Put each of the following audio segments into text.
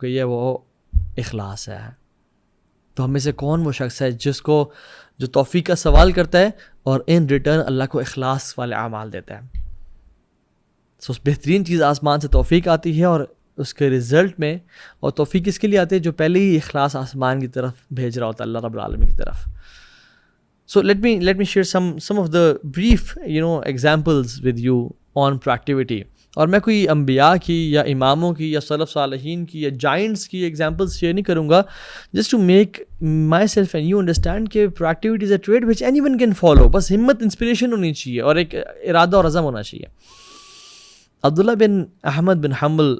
گئی ہے وہ اخلاص ہے. تو ہم میں سے کون وہ شخص ہے جس کو جو توفیق کا سوال کرتا ہے اور ان ریٹرن اللہ کو اخلاص والے اعمال دیتا ہے. سو بہترین چیز آسمان سے توفیق آتی ہے اور اس کے رزلٹ میں، اور توفیق کس کے لیے آتی ہے؟ جو پہلے ہی اخلاص آسمان کی طرف بھیج رہا ہوتا ہے، اللہ رب العالمین کی طرف. So let me share some of the brief examples with you on proactivity. اور میں کوئی انبیاء کی یا اماموں کی یا سلف صالحین کی یا جائنٹس کی ایگزامپلس شیئر نہیں کروں گا، just to make myself and you understand کہ proactivity is a trait which anyone can follow. بس ہمت، انسپریشن ہونی چاہیے اور ایک ارادہ اور عزم ہونا چاہیے. عبداللہ بن احمد بن حنبل،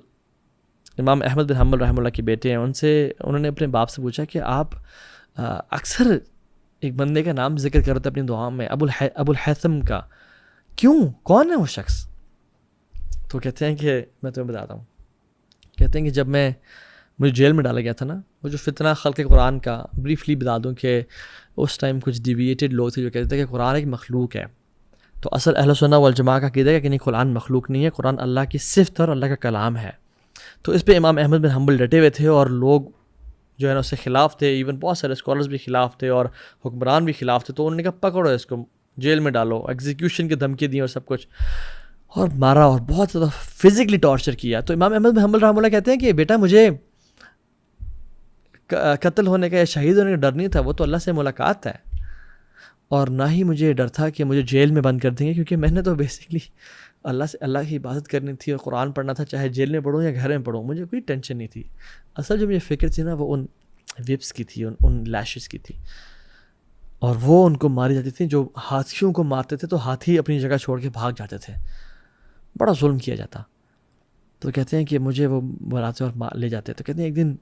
امام احمد بن حنبل رحمہ اللہ کے بیٹے ہیں، انہوں نے اپنے باپ سے پوچھا کہ آپ اکثر ایک بندے کا نام ذکر کرتے اپنی دعا میں، ابو الحیثم کا، کیوں؟ کون ہے وہ شخص؟ تو کہتے ہیں کہ میں تمہیں بتاتا ہوں. کہتے ہیں کہ جب مجھے جیل میں ڈالا گیا تھا نا، وہ جو فتنہ خلق قرآن کا بریفلی بتا دوں کہ اس ٹائم کچھ ڈیویٹیڈ لوگ تھے جو کہتے تھے کہ قرآن ایک مخلوق ہے. تو اصل اہل سنہ والجماعہ کا عقیدہ ہے کہ نہیں، قرآن مخلوق نہیں ہے، قرآن اللہ کی صفت اور اللہ کا کلام ہے. تو اس پہ امام احمد بن حنبل ڈٹے ہوئے تھے اور لوگ جو ہے نا اس سے خلاف تھے، ایون بہت سارے اسکالرز بھی خلاف تھے اور حکمران بھی خلاف تھے. تو انہوں نے کہا پکڑو اس کو، جیل میں ڈالو، ایگزیکیوشن کی دھمکی دی اور سب کچھ، اور مارا اور بہت زیادہ فزیکلی ٹارچر کیا. تو امام احمد بن حنبل رحمہ اللہ کہتے ہیں کہ بیٹا مجھے قتل ہونے کا یا شہید ہونے کا ڈر نہیں تھا، وہ تو اللہ سے ملاقات ہے، اور نہ ہی مجھے ڈر تھا کہ مجھے جیل میں بند کر دیں گے، کیونکہ میں نے تو بیسکلی اللہ کی عبادت کرنی تھی اور قرآن پڑھنا تھا، چاہے جیل میں پڑھوں یا گھر میں پڑھوں، مجھے کوئی ٹینشن نہیں تھی. اصل جو مجھے فکر تھی نا وہ ان وپس کی تھی، ان لیشز کی تھی، اور وہ ان کو ماری جاتی تھی. جو ہاتھیوں کو مارتے تھے تو ہاتھی اپنی جگہ چھوڑ کے بھاگ جاتے تھے، بڑا ظلم کیا جاتا. تو کہتے ہیں کہ مجھے وہ بلاتے اور لے جاتے. تو کہتے ہیں ایک دن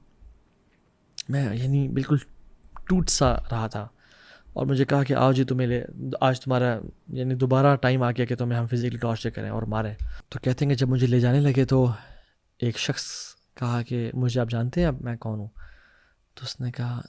میں بالکل ٹوٹ سا رہا تھا، اور مجھے کہا کہ آؤ جی آج تمہارا دوبارہ ٹائم آ گیا کہ تمہیں ہم فزیکلی ٹارچر کریں اور ماریں. تو کہتے ہیں کہ جب مجھے لے جانے لگے تو ایک شخص کہا کہ مجھے آپ جانتے ہیں اب میں کون ہوں؟ تو اس نے کہا